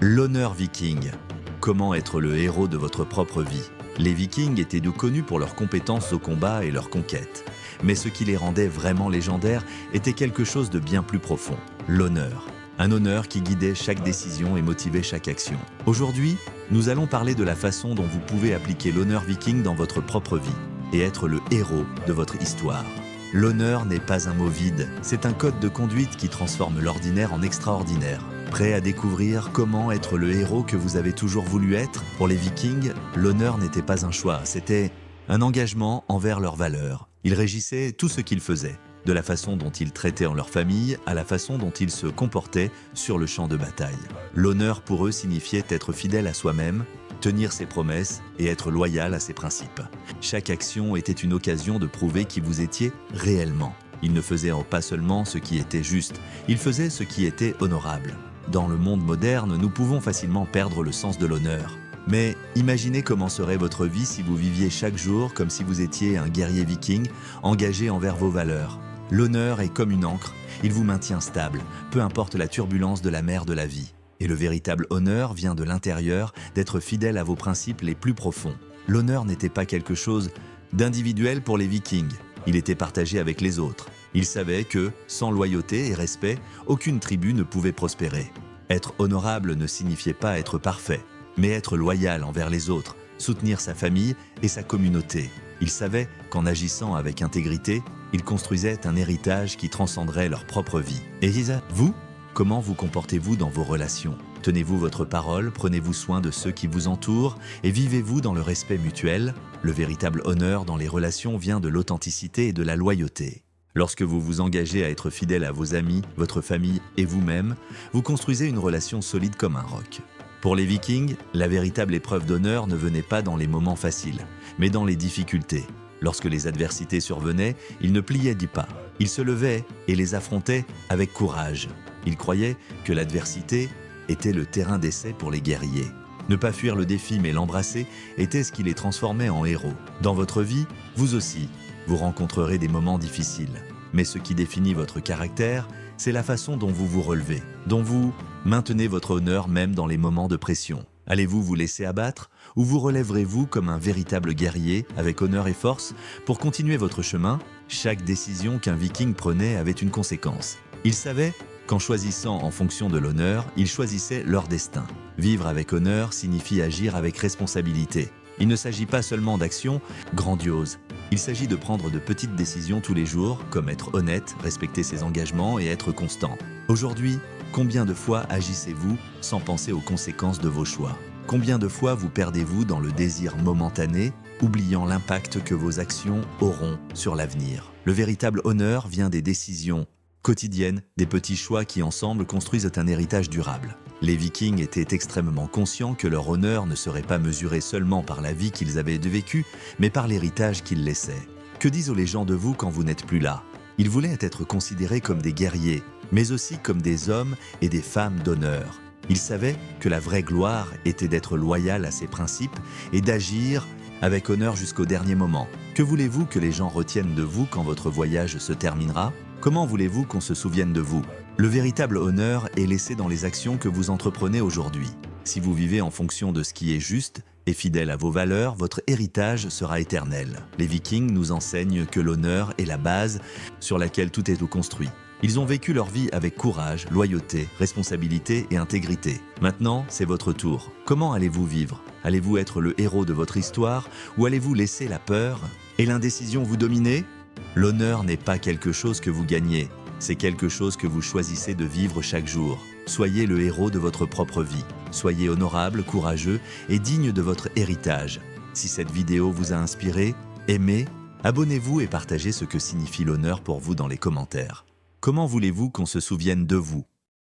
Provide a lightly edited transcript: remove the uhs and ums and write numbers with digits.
L'honneur viking. Comment être le héros de votre propre vie? Les Vikings étaient connus pour leurs compétences au combat et leurs conquêtes. Mais ce qui les rendait vraiment légendaires était quelque chose de bien plus profond, l'honneur. Un honneur qui guidait chaque décision et motivait chaque action. Aujourd'hui, nous allons parler de la façon dont vous pouvez appliquer l'honneur viking dans votre propre vie et être le héros de votre histoire. L'honneur n'est pas un mot vide, c'est un code de conduite qui transforme l'ordinaire en extraordinaire. Prêt à découvrir comment être le héros que vous avez toujours voulu être? Pour les Vikings, l'honneur n'était pas un choix, c'était un engagement envers leurs valeurs. Ils régissaient tout ce qu'ils faisaient, de la façon dont ils traitaient en leur famille à la façon dont ils se comportaient sur le champ de bataille. L'honneur pour eux signifiait être fidèle à soi-même, tenir ses promesses et être loyal à ses principes. Chaque action était une occasion de prouver qui vous étiez réellement. Ils ne faisaient pas seulement ce qui était juste, ils faisaient ce qui était honorable. Dans le monde moderne, nous pouvons facilement perdre le sens de l'honneur. Mais imaginez comment serait votre vie si vous viviez chaque jour comme si vous étiez un guerrier viking, engagé envers vos valeurs. L'honneur est comme une ancre, il vous maintient stable, peu importe la turbulence de la mer de la vie. Et le véritable honneur vient de l'intérieur, d'être fidèle à vos principes les plus profonds. L'honneur n'était pas quelque chose d'individuel pour les Vikings, il était partagé avec les autres. Ils savaient que, sans loyauté et respect, aucune tribu ne pouvait prospérer. Être honorable ne signifiait pas être parfait, mais être loyal envers les autres, soutenir sa famille et sa communauté. Ils savaient qu'en agissant avec intégrité, ils construisaient un héritage qui transcenderait leur propre vie. Et vous, comment vous comportez-vous dans vos relations? Tenez-vous votre parole, prenez-vous soin de ceux qui vous entourent et vivez-vous dans le respect mutuel? Le véritable honneur dans les relations vient de l'authenticité et de la loyauté. Lorsque vous vous engagez à être fidèle à vos amis, votre famille et vous-même, vous construisez une relation solide comme un roc. Pour les Vikings, la véritable épreuve d'honneur ne venait pas dans les moments faciles, mais dans les difficultés. Lorsque les adversités survenaient, ils ne pliaient pas. Ils se levaient et les affrontaient avec courage. Ils croyaient que l'adversité était le terrain d'essai pour les guerriers. Ne pas fuir le défi mais l'embrasser était ce qui les transformait en héros. Dans votre vie, vous aussi, vous rencontrerez des moments difficiles. Mais ce qui définit votre caractère, c'est la façon dont vous vous relevez, dont vous maintenez votre honneur même dans les moments de pression. Allez-vous vous laisser abattre ou vous relèverez-vous comme un véritable guerrier avec honneur et force pour continuer votre chemin? Chaque décision qu'un Viking prenait avait une conséquence. Il savait qu'en choisissant en fonction de l'honneur, ils choisissaient leur destin. Vivre avec honneur signifie agir avec responsabilité. Il ne s'agit pas seulement d'actions grandioses. Il s'agit de prendre de petites décisions tous les jours, comme être honnête, respecter ses engagements et être constant. Aujourd'hui, combien de fois agissez-vous sans penser aux conséquences de vos choix? Combien de fois vous perdez-vous dans le désir momentané, oubliant l'impact que vos actions auront sur l'avenir? Le véritable honneur vient des décisions quotidiennes, des petits choix qui ensemble construisent un héritage durable. Les Vikings étaient extrêmement conscients que leur honneur ne serait pas mesuré seulement par la vie qu'ils avaient vécue, mais par l'héritage qu'ils laissaient. Que disent les gens de vous quand vous n'êtes plus là? Ils voulaient être considérés comme des guerriers, mais aussi comme des hommes et des femmes d'honneur. Ils savaient que la vraie gloire était d'être loyal à ses principes et d'agir avec honneur jusqu'au dernier moment. Que voulez-vous que les gens retiennent de vous quand votre voyage se terminera? Comment voulez-vous qu'on se souvienne de vous? Le véritable honneur est laissé dans les actions que vous entreprenez aujourd'hui. Si vous vivez en fonction de ce qui est juste et fidèle à vos valeurs, votre héritage sera éternel. Les Vikings nous enseignent que l'honneur est la base sur laquelle tout est construit. Ils ont vécu leur vie avec courage, loyauté, responsabilité et intégrité. Maintenant, c'est votre tour. Comment allez-vous vivre? Allez-vous être le héros de votre histoire ou allez-vous laisser la peur et l'indécision vous dominer? L'honneur n'est pas quelque chose que vous gagnez, c'est quelque chose que vous choisissez de vivre chaque jour. Soyez le héros de votre propre vie. Soyez honorable, courageux et digne de votre héritage. Si cette vidéo vous a inspiré, aimez, abonnez-vous et partagez ce que signifie l'honneur pour vous dans les commentaires. Comment voulez-vous qu'on se souvienne de vous?